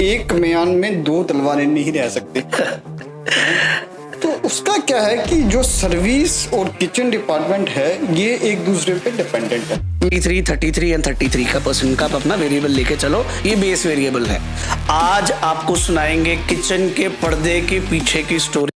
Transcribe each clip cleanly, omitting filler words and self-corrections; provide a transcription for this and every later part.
एक म्यान में दो तलवारें नहीं रह सकते। तो उसका क्या है कि जो सर्विस और किचन डिपार्टमेंट है ये एक दूसरे पे डिपेंडेंट है। 33, 33 एंड 33 का परसेंट का आप अपना वेरिएबल लेके चलो, ये बेस वेरिएबल है। आज आपको सुनाएंगे किचन के पर्दे के पीछे की story.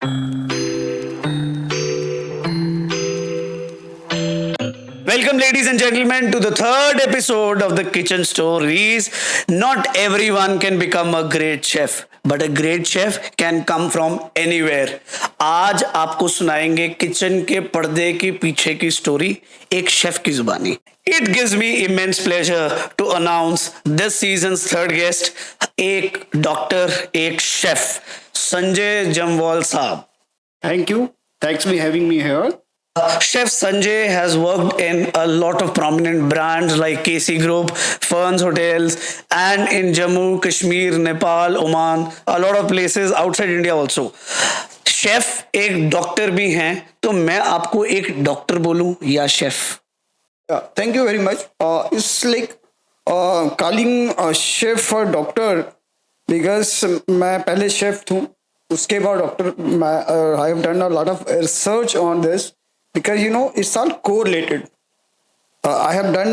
Welcome, ladies and gentlemen, to the third episode of the Kitchen Stories. Not everyone can become a great chef, but a great chef can come from anywhere. आज आपको सुनाएंगे किचन के पर्दे के पीछे की स्टोरी एक शेफ की जुबानी। It gives me immense pleasure to announce this season's third guest, एक डॉक्टर, एक शेफ, संजय जम्वाल साहब। Thank you, thanks for having me here. Chef Sanjay has worked in a lot of prominent brands like KC Group, Ferns Hotels, and in Jammu, Kashmir, Nepal, Oman, a lot of places outside India also. Chef एक doctor भी हैं, तो मैं आपको एक doctor बोलूं या chef? Thank you very much. It's like calling chef or doctor because मैं पहले शेफ थूं, उसके बाद doctor. I have done a lot of research on this because it's all correlated. I have done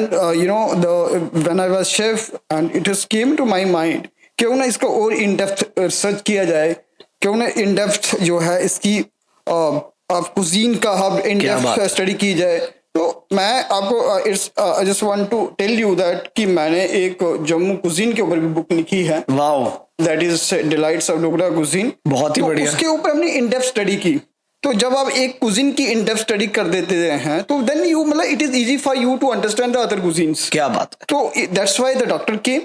when I was chef and it has came to my mind क्यों ना इसको और in depth research किया जाए, क्यों ना in depth जो है इसकी कुजीन का हब इन डेप्थ स्टडी की जाए। तो मैं आपको I just want to tell you that कि मैंने एक जम्मू कुजीन के ऊपर भी बुक लिखी है। Wow, that is delights of Dogra cuisine. बहुत ही बढ़िया। उसके ऊपर हमने इन डेप्थ स्टडी की। तो जब आप एक कुजीन की इन डेप्थ स्टडी कर देते हैं तो देन यू मतलब it is easy for you to understand the other cuisines. क्या बात है। तो that's why the doctor came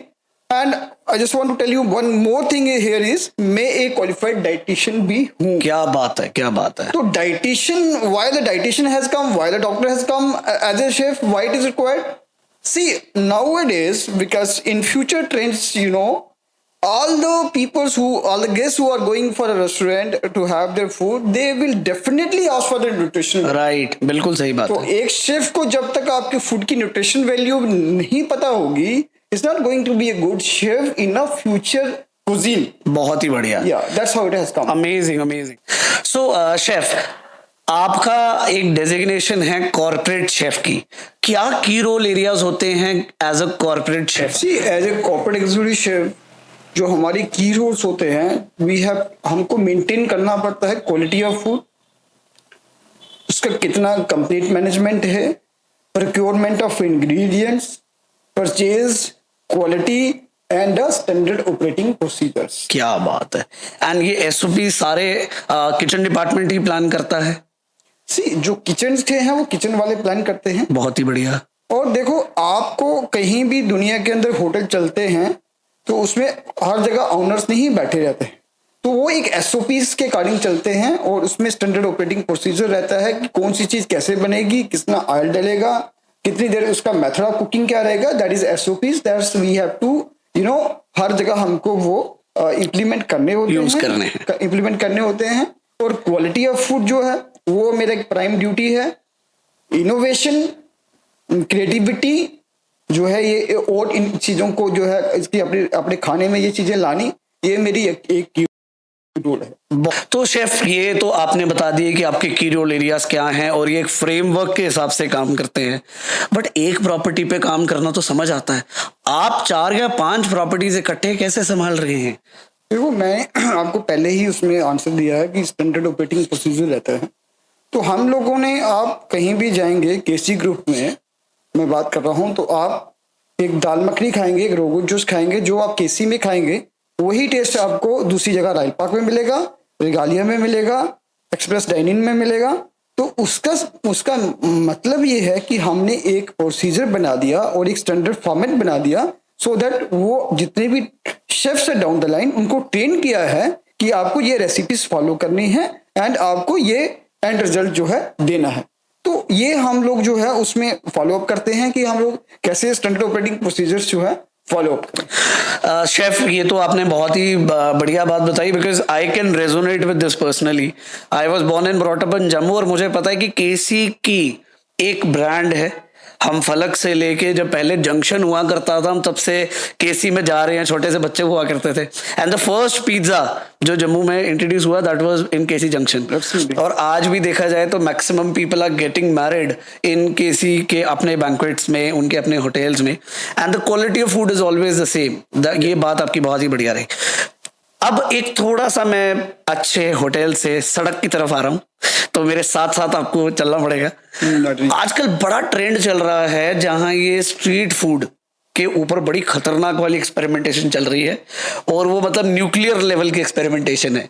and I just want to tell you one more thing here is मैं एक क्वालिफाइड डाइटिशियन भी हूँ। क्या बात है, क्या बात है। तो dietitian, why the dietitian has come, why the doctor has come as a chef, why it is required? See, nowadays, because in future trends, all the guests who are going for a restaurant to have their food, they will definitely ask for the nutrition. Right, बिल्कुल सही बात तो है। एक chef को जब तक आपके फूड की न्यूट्रिशन वैल्यू नहीं पता होगी, it's not going to be a good chef in a future cuisine. बहुत ही बढ़िया। Yeah, that's how it has come. Amazing, amazing. So chef, आपका एक डेजिग्नेशन है कॉर्पोरेट शेफ की। क्या की रोल एरियाज होते हैं as a corporate chef? See as a corporate executive chef जो हमारी की रोल्स होते हैं, हमको मेंटेन करना पड़ता है क्वालिटी ऑफ फूड, उसका कितना कंप्लीट मैनेजमेंट है, procurement of ingredients, purchase, quality and standard operating procedures. क्या बात है। एंड ये एसओपी सारे किचन डिपार्टमेंट ही प्लान करता है? सी जो किचन के हैं वो किचन वाले प्लान करते हैं। बहुत ही बढ़िया। और देखो, आपको कहीं भी दुनिया के अंदर होटल चलते हैं तो उसमें हर जगह ऑनर्स नहीं बैठे रहते हैं, तो वो एक एसओपीज के अकॉर्डिंग चलते हैं और उसमें स्टैंडर्ड ऑपरेटिंग प्रोसीजर रहता है कि कौन सी चीज कैसे बनेगी, कितना ऑयल डलेगा, कितनी देर, उसका मेथड ऑफ कुकिंग क्या रहेगा। That is SOPs, that's we have to हर जगह हमको वो इम्प्लीमेंट करने होते हैं। और क्वालिटी ऑफ फूड जो है वो मेरा एक प्राइम ड्यूटी है। इनोवेशन, क्रिएटिविटी जो है ये, और इन चीजों को जो है इसकी अपने खाने में ये चीजें लानी, ये मेरी एक रोल है। तो शेफ, ये तो आपने बता दिए कि आपके की रोल एरियाज क्या हैं और ये एक फ्रेमवर्क के हिसाब से काम करते हैं, बट एक प्रॉपर्टी पे काम करना तो समझ आता है, आप 4 या 5 प्रॉपर्टीज इकट्ठे कैसे संभाल रहे हैं? देखो, मैं आपको पहले ही उसमें आंसर दिया है कि स्टैंडर्ड ऑपरेटिंग प्रोसीजर रहता है। तो हम लोगों ने, आप कहीं भी जाएंगे केसी ग्रुप में मैं बात कर रहा हूँ, तो आप एक दाल मखनी खाएंगे, एक रोगन जोश खाएंगे, जो आप केसी में खाएंगे वही टेस्ट आपको दूसरी जगह रायल पार्क में मिलेगा, रेगालिया में मिलेगा, एक्सप्रेस डाइनिंग में मिलेगा। तो उसका मतलब ये है कि हमने एक प्रोसीजर बना दिया और एक स्टैंडर्ड फॉर्मेट बना दिया, सो दैट वो जितने भी शेफ्स है डाउन द लाइन उनको ट्रेन किया है कि आपको ये रेसिपीज फॉलो करनी है एंड आपको ये एंड रिजल्ट जो है देना है। तो ये हम लोग जो है उसमें फॉलो अप करते हैं कि हम लोग कैसे स्टैंडर्ड ऑपरेटिंग प्रोसीजर्स जो है फॉलो अप करें। शेफ, ये तो आपने बहुत ही बढ़िया बात बताई, because I can resonate with this personally. I was born and brought up in Jammu और मुझे पता है कि केसी की एक ब्रांड है हम फलक से लेके जब पहले जंक्शन हुआ करता था, हम तब से केसी में जा रहे हैं, छोटे से बच्चे हुआ करते थे। एंड द फर्स्ट पिज्जा जो जम्मू में इंट्रोड्यूस हुआ that was in KC junction. और आज भी देखा जाए तो maximum people are getting married in KC के अपने बैंक्वेट्स में, उनके अपने होटल्स में, and the quality of food is always the same. ये बात आपकी बहुत ही बढ़िया रही। अब एक थोड़ा सा मैं अच्छे होटल से सड़क की तरफ आ रहा हूं, तो मेरे साथ साथ आपको चलना पड़ेगा। आजकल बड़ा ट्रेंड चल रहा है जहां ये स्ट्रीट फूड के ऊपर बड़ी खतरनाक वाली एक्सपेरिमेंटेशन चल रही है, और वो मतलब न्यूक्लियर लेवल की एक्सपेरिमेंटेशन है।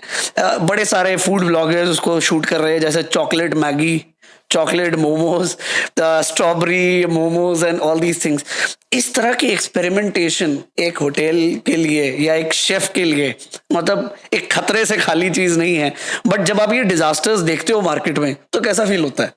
बड़े सारे फूड ब्लॉगर्स उसको शूट कर रहे हैं, जैसे chocolate Maggi, chocolate momos, strawberry momos and all these things. इस तरह की एक्सपेरिमेंटेशन एक होटल के लिए या एक शेफ के लिए मतलब एक खतरे से खाली चीज नहीं है। बट जब आप ये डिजास्टर्स देखते हो मार्केट में तो कैसा फील होता है?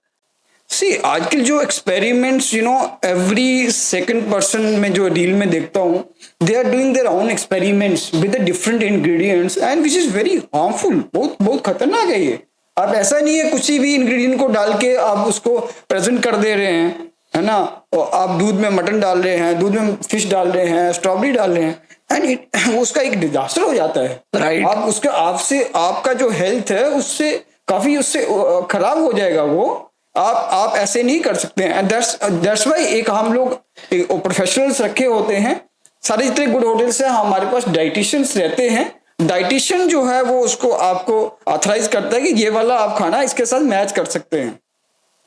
सी आजकल जो एक्सपेरिमेंट्स एवरी सेकंड पर्सन में जो रील में देखता हूँ, they are doing their own experiments with different ingredients and which is very harmful. बहुत बहुत खतरनाक है ये। आप ऐसा नहीं है कुछ भी इंग्रेडिएंट को डाल के आप उसको प्रेजेंट कर दे रहे हैं, है ना। और आप दूध में मटन डाल रहे हैं, दूध में फिश डाल रहे हैं, स्ट्रॉबेरी डाल रहे हैं, एंड उसका एक डिजास्टर हो जाता है। राइट। आप उसका आपसे आपका जो हेल्थ है उससे काफी उससे खराब हो जाएगा वो। आप ऐसे नहीं कर सकते हैं। दैट्स व्हाई एक हम लोग प्रोफेशनल्स रखे होते हैं। सारे जितने गुड होटल्स हैं हमारे पास डाइटिशियंस रहते हैं। डाइटिशियन जो है वो उसको आपको ऑथराइज करता है कि ये वाला आप खाना इसके साथ मैच कर सकते हैं।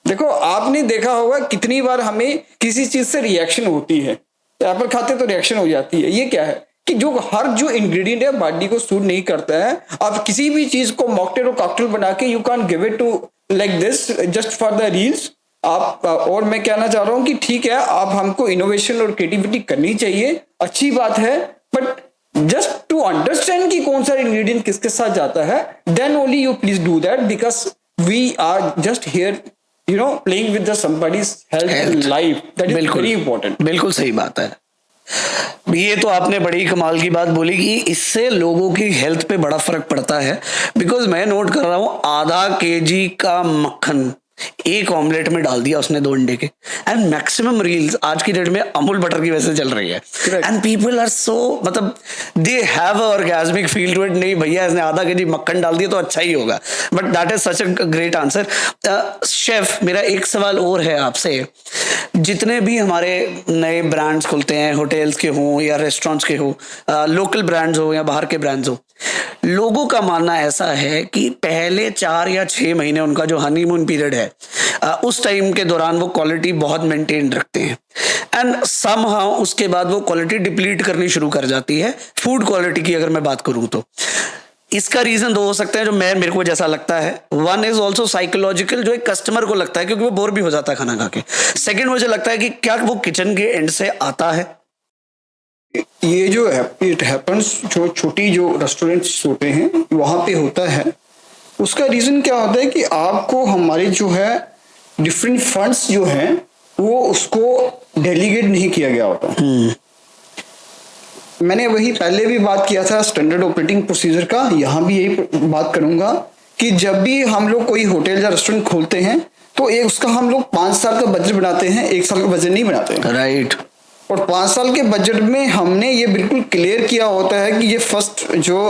देखो आपने देखा होगा कितनी बार हमें किसी चीज से रिएक्शन होती है, एप्पल खाते तो रिएक्शन हो जाती है। ये क्या है कि जो इंग्रेडिएंट है बॉडी को सूट नहीं करता है। आप किसी भी चीज को मॉकटेल और कॉकटेल बना के you can give it to like this just for the reels. आप और मैं कहना चाह रहा हूँ कि ठीक है, आप हमको इनोवेशन और क्रिएटिविटी करनी चाहिए, अच्छी बात है, बट जस्ट टू अंडरस्टैंड कि कौन सा इंग्रेडिएंट किसके साथ जाता है, then only you please do that, because we are just here playing with the somebody's health and life. That is very important. बिल्कुल सही बात है। ये तो आपने बड़ी कमाल की बात बोली कि इससे लोगों की हेल्थ पे बड़ा फर्क पड़ता है। बिकॉज मैं नोट कर रहा हूं, आधा केजी का मक्खन एक ऑमलेट में डाल दिया उसने 2 अंडे के, एंड मैक्सिमम रील्स आज की डेट में अमूल बटर की वजह से चल रही है। एंड पीपल आर सो मतलब they have a orgasmic feel to it. नहीं भैया इसने आधा केजी मक्खन डाल दिया तो अच्छा ही होगा। But that is such a great answer. Chef, मेरा एक सवाल और है आपसे। जितने भी हमारे नए ब्रांड्स खुलते हैं, होटल्स के हों या रेस्टोरेंट्स के हो, लोकल ब्रांड्स हो या बाहर के ब्रांड्स हो, लोगों का मानना ऐसा है कि पहले 4 या 6 महीने उनका जो हनीमून पीरियड है, उस टाइम के दौरान वो क्वालिटी बहुत मेंटेन रखते हैं, एंड समहाउ उसके बाद वो क्वालिटी डिप्लीट करनी शुरू कर जाती है। फूड क्वालिटी की अगर मैं बात करूं तो इसका रीजन 2 हो सकते हैं जो मेरे को जैसा लगता है। वन इज ऑल्सो साइकोलॉजिकल, जो एक कस्टमर को लगता है क्योंकि वो बोर भी हो जाता है खाना खा के। सेकेंड मुझे लगता है कि क्या वो किचन के एंड से आता है। ये जो इट हैपन्स जो छोटी जो रेस्टोरेंट्स होते हैं वहां पे होता है, उसका रीजन क्या होता है कि आपको हमारे जो है डिफरेंट फंड्स जो हैं वो उसको डेलीगेट नहीं किया गया होता। मैंने वही पहले भी बात किया था स्टैंडर्ड ऑपरेटिंग प्रोसीजर का, यहाँ भी यही बात करूंगा कि जब भी हम लोग कोई होटल या रेस्टोरेंट खोलते हैं तो एक उसका हम लोग 5 साल का बजट बनाते हैं, 1 साल का बजट नहीं बनाते हैं। राइट। और 5 साल के बजट में हमने ये बिल्कुल क्लियर किया होता है कि ये फर्स्ट जो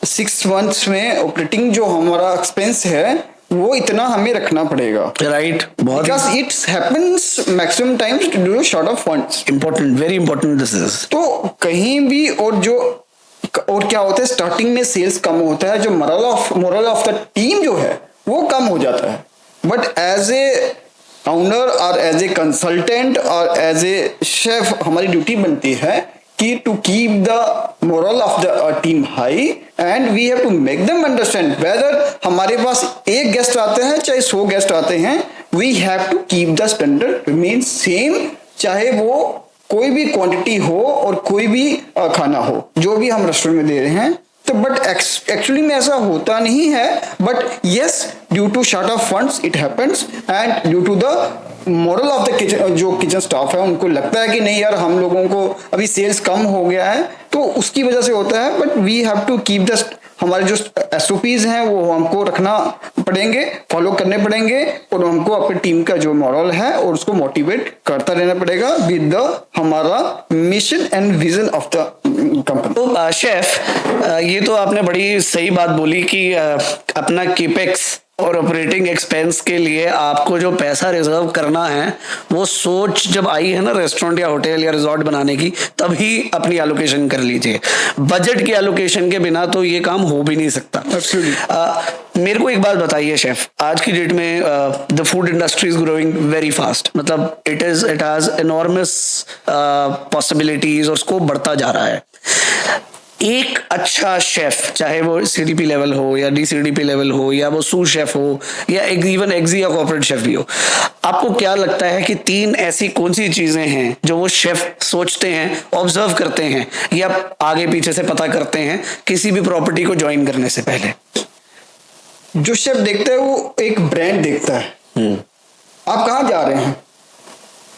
6 मंथ्स में ऑपरेटिंग जो हमारा एक्सपेंस है वो इतना हमें रखना पड़ेगा। राइट। बहुत because it's happens maximum times due short of funds. Important, very important this is. तो कहीं भी और क्या होता है, स्टार्टिंग में सेल्स कम होता है, जो मोरल ऑफ द टीम जो है वो कम हो जाता है। बट एज ए ऑनर और एज ए कंसल्टेंट और एज ए शेफ हमारी ड्यूटी बनती है कि to keep the moral of the team high, and we have to make them understand whether हमारे पास 1 गेस्ट आते हैं चाहे 100 गेस्ट आते हैं, we have to keep the standard remain same, चाहे वो कोई भी क्वांटिटी हो और कोई भी खाना हो जो भी हम रेस्टोरेंट में दे रहे हैं। तो बट एक्चुअली में ऐसा होता नहीं है, but yes due to short of funds it happens, and due to the model of the kitchen, जो किचन स्टाफ है उनको लगता है कि नहीं यार हम लोगों को अभी सेल्स कम हो गया है तो उसकी वजह से होता है। But we have to keep the हमारे जो SOPs हैं वो हमको रखना पड़ेंगे, फॉलो करने पड़ेंगे, और हमको अपनी टीम का जो मॉरल है और उसको मोटिवेट करता रहना पड़ेगा विद द हमारा mission and vision of the company. तो शेफ, ये तो आपने बड़ी सही बात बोली कि अपना केपेक्स और ऑपरेटिंग एक्सपेंस के लिए आपको जो पैसा रिजर्व करना है, वो सोच जब आई है ना रेस्टोरेंट या होटल या रिजॉर्ट बनाने की, तभी अपनी एलोकेशन कर लीजिए। बजट की एलोकेशन के बिना तो ये काम हो भी नहीं सकता। मेरे को एक बात बताइए शेफ, आज की डेट में the food industry is growing very fast, मतलब इट हैज एनॉर्मस पॉसिबिलिटीज और स्कोप बढ़ता जा रहा है। एक अच्छा शेफ, चाहे वो सीडीपी लेवल हो या डीसीडीपी लेवल हो या वो सू शेफ हो या इवन एक्सी या कॉर्पोरेट शेफ भी हो, आपको क्या लगता है कि 3 ऐसी कौन सी चीजें हैं जो वो शेफ सोचते हैं, ऑब्जर्व करते हैं या आगे पीछे से पता करते हैं किसी भी प्रॉपर्टी को ज्वाइन करने से पहले? जो शेफ देखता है वो एक ब्रांड देखता है। आप कहाँ जा रहे हैं,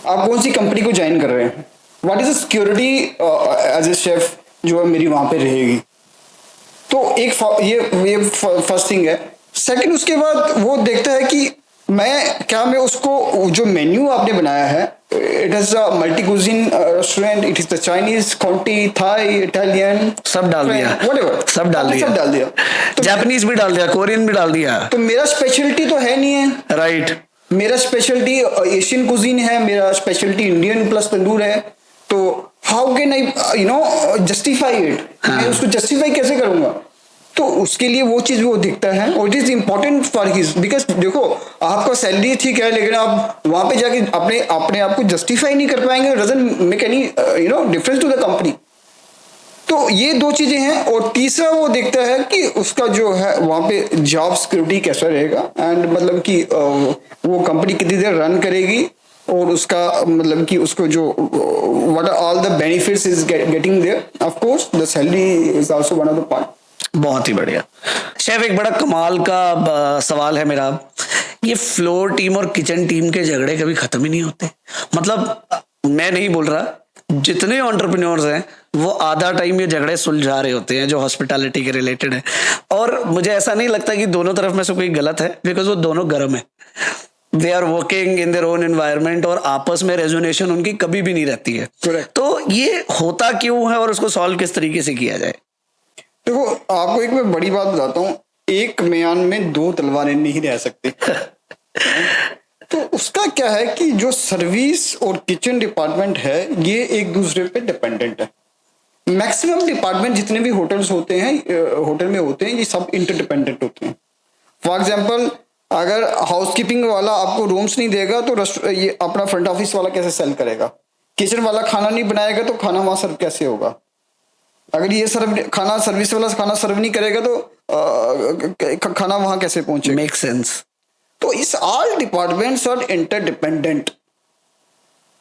आप कौन सी कंपनी को ज्वाइन कर रहे हैं, what is the security as a chef जो है मेरी वहां पे रहेगी। तो एक ये फर्स्ट थिंग है। सेकंड, उसके बाद वो देखता है कि मैं उसको जो मेन्यू आपने बनाया है, it is a multi cuisine restaurant, it is the Chinese, county, Thai, Italian, सब डाल दिया, व्हाटएवर सब डाल दिया, तो जापानीज भी डाल दिया, कोरियन भी डाल दिया। तो मेरा स्पेशलिटी तो है नहीं है, राइट। मेरा स्पेशलिटी एशियन कुजीन है, मेरा स्पेशलिटी इंडियन प्लस तंदूर है। तो how can I justify it, मैं उसको जस्टिफाई कैसे करूंगा? तो उसके लिए वो चीज वो दिखता है और it is important for his, because देखो आपका सैलरी ठीक है, लेकिन आप वहां पे जाके अपने आप को जस्टिफाई नहीं कर पाएंगे, doesn't make any difference to the company. तो ये 2 चीजें हैं। और तीसरा वो देखता है कि उसका जो है वहां पे जॉब सिक्योरिटी कैसा रहेगा, एंड मतलब कि वो कंपनी कितनी देर रन करेगी, और उसका मतलब कि उसको जो what are all the benefits is getting there, of course the salary is also one of the part. बहुत ही बढ़िया शेफ, एक बड़ा कमाल का सवाल है मेरा, ये फ्लोर टीम और किचन टीम के झगड़े कभी खत्म ही नहीं होते? मतलब मैं नहीं बोल रहा, जितने एंटरप्रेन्योर्स हैं वो आधा टाइम ये झगड़े सुलझा रहे होते हैं जो हॉस्पिटैलिटी के रिलेटेड है, और मुझे ऐसा नहीं लगता कि दोनों तरफ में से कोई गलत है, बिकॉज वो दोनों गर्म है, they are working in their own environment, और आपस में रेजोनेशन उनकी कभी भी नहीं रहती है। Correct. तो ये होता क्यों है और उसको सॉल्व किस तरीके से किया जाए? देखो आपको एक मैं बड़ी बात बताता हूँ, एक म्यान में 2 तलवारें नहीं रह सकती। तो उसका क्या है कि जो सर्विस और किचन डिपार्टमेंट है ये एक दूसरे पे डिपेंडेंट है। मैक्सिमम डिपार्टमेंट जितने भी होटल्स होते हैं, होटल में होते हैं, ये सब इंटरडिपेंडेंट होते हैं। फॉर एग्जाम्पल, अगर हाउसकीपिंग वाला आपको रूम्स नहीं देगा तो ये अपना फ्रंट ऑफिस वाला कैसे सेल करेगा? किचन वाला खाना नहीं बनाएगा तो खाना वहां सर्व कैसे होगा? अगर ये सर्विस वाला खाना सर्व नहीं करेगा तो खाना वहां कैसे पहुंचेगा? Make sense. तो इस ऑल डिपार्टमेंट्स आर इंटरडिपेंडेंट।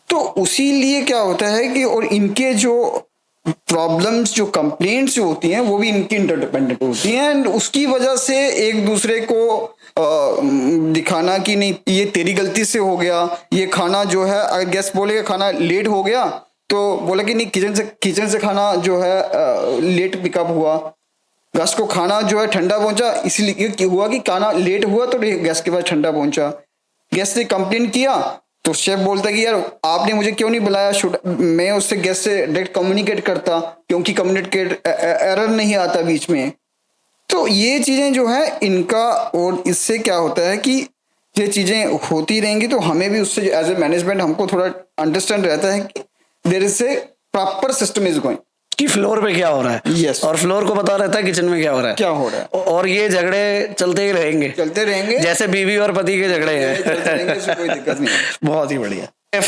तो उसी लिए क्या होता है कि और इनके जो प्रॉब्लम्स, जो कंप्लेंट्स जो होती हैं वो भी इनकी इंटरडिपेंडेंट होती हैं, एंड उसकी वजह से एक दूसरे को दिखाना कि नहीं ये तेरी गलती से हो गया, ये खाना जो है, अगर गेस्ट बोलेगा खाना लेट हो गया तो बोला कि नहीं किचन से खाना जो है लेट पिकअप हुआ, गेस्ट को खाना जो है ठंडा पहुंचा, इसलिए हुआ कि खाना लेट हुआ तो गेस्ट के पास ठंडा पहुंचा। गेस्ट ने कंप्लेन किया तो शेफ बोलता है कि यार आपने मुझे क्यों नहीं बुलाया, मैं उससे गेस्ट से डायरेक्ट कम्युनिकेट करता, क्योंकि कम्युनिकेट एरर नहीं आता बीच में। तो ये चीजें जो है इनका, और इससे क्या होता है कि ये चीजें होती रहेंगी तो हमें भी उससे एज ए मैनेजमेंट हमको थोड़ा अंडरस्टैंड रहता है कि there is a proper system is going, कि फ्लोर पे क्या हो रहा है। Yes. और फ्लोर को पता रहता है किचन में क्या हो रहा है। और ये झगड़े चलते ही रहेंगे जैसे बीवी और पति के झगड़े हैं। कोई दिक्कत नहीं। बहुत ही बढ़िया।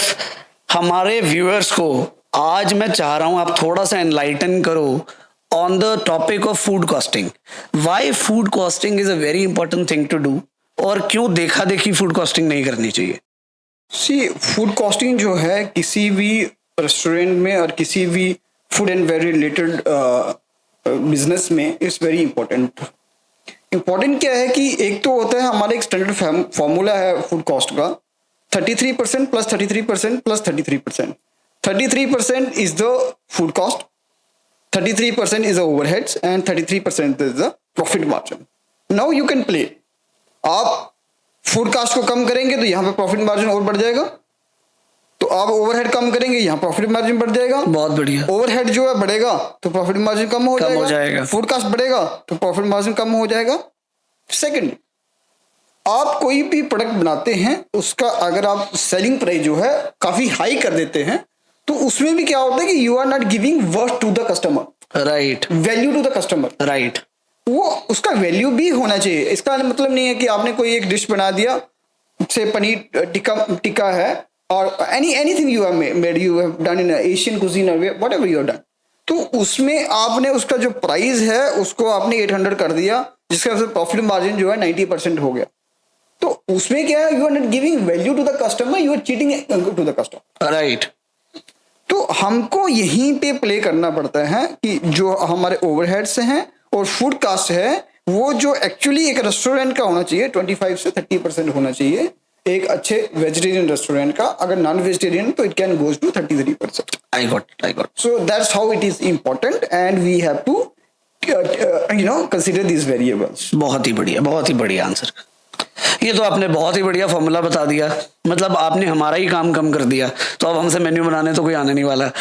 हमारे व्यूअर्स को आज मैं चाह रहा हूं आप थोड़ा सा एनलाइटन करो on the topic of food costing. Why food costing is a very important thing to do, और क्यों देखा देखी फूड कॉस्टिंग नहीं करनी चाहिए? सी फूड कॉस्टिंग जो है किसी भी रेस्टोरेंट में और किसी भी food and very related business में इज वेरी इंपॉर्टेंट। इंपॉर्टेंट क्या है कि एक तो होता है हमारा एक स्टैंडर्ड फॉर्मूला है फूड कॉस्ट का, 33% plus 33% plus 33%। 33% is the food cost, 33% is the overheads, and 33% is the profit margin. Now you can play. आप फूड कास्ट को कम करेंगे तो यहाँ पे प्रॉफिट मार्जिन और बढ़ जाएगा, तो आप ओवरहेड कम करेंगे, यहाँ प्रॉफिट मार्जिन बढ़ जाएगा। बहुत बढ़िया। ओवरहेड जो है बढ़ेगा तो प्रॉफिट मार्जिन कम हो जाएगा, फूड कास्ट बढ़ेगा तो प्रॉफिट मार्जिन कम हो जाएगा। सेकंड, आप कोई भी प्रोडक्ट बनाते हैं उसका अगर आप सेलिंग प्राइस जो है काफी हाई कर देते हैं तो उसमें भी क्या होता है कि you are not giving worth to the customer, right, value to the customer, right. वो उसका वैल्यू भी होना चाहिए। इसका मतलब नहीं है कि आपने कोई एक डिश बना दिया, से पनीर टिक्का है और anything you have made, you have done in Asian cuisine और व्हाटएवर यू हैव डन, तो उसमें आपने उसका जो प्राइस है उसको आपने 800 कर दिया, जिसका वजह से प्रॉफिट मार्जिन जो है 90% हो गया। तो उसमें क्या है, you are not giving value to the customer, you are cheating to the customer, right. तो हमको यहीं पे प्ले करना पड़ता है कि जो हमारे ओवरहेड्स हैं और फूड कास्ट है वो जो एक्चुअली एक रेस्टोरेंट का होना चाहिए 25 से 30% होना चाहिए एक अच्छे वेजिटेरियन रेस्टोरेंट का। अगर नॉन वेजिटेरियन तो it can goes to 33%। I got. So that's how it is important and we have to consider these variables. बहुत ही बढ़िया आंसर। ये तो आपने बहुत ही बढ़िया फॉर्मूला बता दिया, मतलब आपने हमारा ही काम कम कर दिया, तो अब हमसे मेन्यू बनाने तो कोई आने नहीं वाला।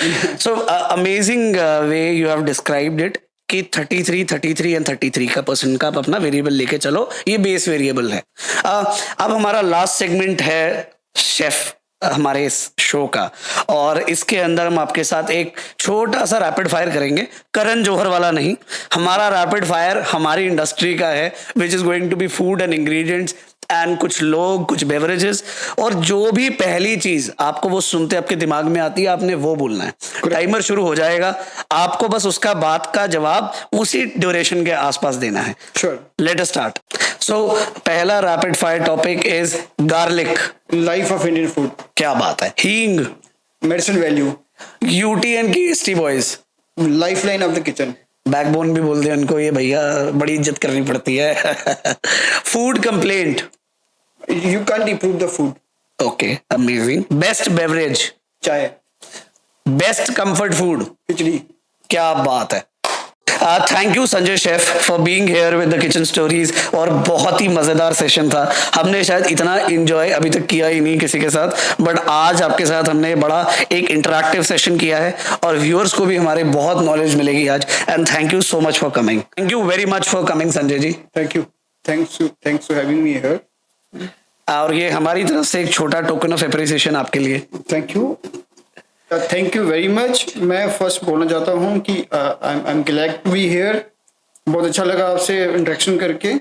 So amazing way you have described it कि 33 एंड 33 का परसेंट का आप अपना वेरिएबल लेके चलो, ये बेस वेरिएबल है। अब हमारा लास्ट सेगमेंट है शेफ हमारे इस शो का, और इसके अंदर हम आपके साथ एक छोटा सा रैपिड फायर करेंगे, करण जौहर वाला नहीं। हमारा रैपिड फायर हमारी इंडस्ट्री का है, which is going to be food and ingredients and कुछ लोग, कुछ बेवरेजेस, और जो भी पहली चीज आपको वो सुनते आपके दिमाग में आती है आपने वो बोलना है। टाइमर शुरू हो जाएगा, आपको बस उसका बात का जवाब उसी ड्यूरेशन के आसपास देना है। Sure, let us start. So पहला rapid fire topic is garlic, life of Indian food. क्या बात है। हींग, medicine value. UT and KST boys, lifeline of the kitchen. Backbone भी बोलते हैं उनको, ये भैया बड़ी इज्जत करनी पड़ती है। Food complaint, You can't improve the food. Okay, amazing. Best beverage, चाय। best comfort food, खिचड़ी। क्या बात है। Thank you Sanjay chef for being here with the kitchen stories, और बहुत ही मजेदार सेशन था। हमने शायद इतना एंजॉय अभी तक किया ही नहीं किसी के साथ, बट आज आपके साथ हमने बड़ा एक इंटरैक्टिव सेशन किया है और व्यूअर्स को भी हमारे बहुत नॉलेज मिलेगी आज। And thank you so much for coming. Thank you very much for coming Sanjay ji. Thank you, thanks for having me here. और ये हमारी तरफ से एक छोटा टोकन ऑफ एप्रिसिएशन आपके लिए। Thank you very much. मैं फर्स्ट बोलना चाहता हूँ कि I am glad to be here. बहुत अच्छा लगा आपसे इंटरेक्शन करके,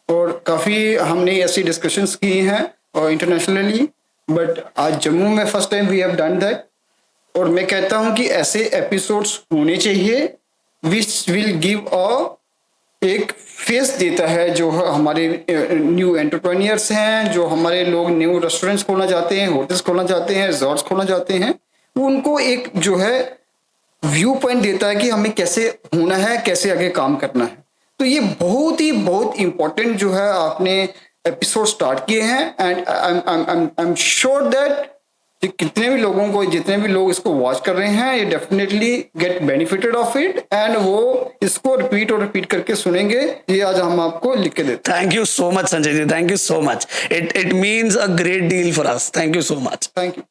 और काफ़ी हमने ऐसी डिस्कशंस की हैं और इंटरनेशनली, बट आज जम्मू में first time we have done that. और मैं कहता हूँ कि ऐसे एपिसोड्स होने चाहिए विच विल गिव एक फेस देता है जो हमारे न्यू एंटरप्रेन्योर्स हैं, जो हमारे लोग न्यू रेस्टोरेंट्स खोलना चाहते हैं, होटल्स खोलना चाहते हैं, रिजॉर्ट्स खोलना चाहते हैं, वो उनको एक जो है व्यू पॉइंट देता है कि हमें कैसे होना है, कैसे आगे काम करना है। तो ये बहुत इंपॉर्टेंट जो है आपने एपिसोड स्टार्ट किए हैं, and I am sure that कितने भी लोगों को, जितने भी लोग इसको वॉच कर रहे हैं, ये definitely get benefited of it, and वो इसको रिपीट करके सुनेंगे। ये आज हम आपको लिख के देते हैं। Thank you so much Sanjay ji, thank you so much. It means a great deal for us. Thank you so much. Thank you.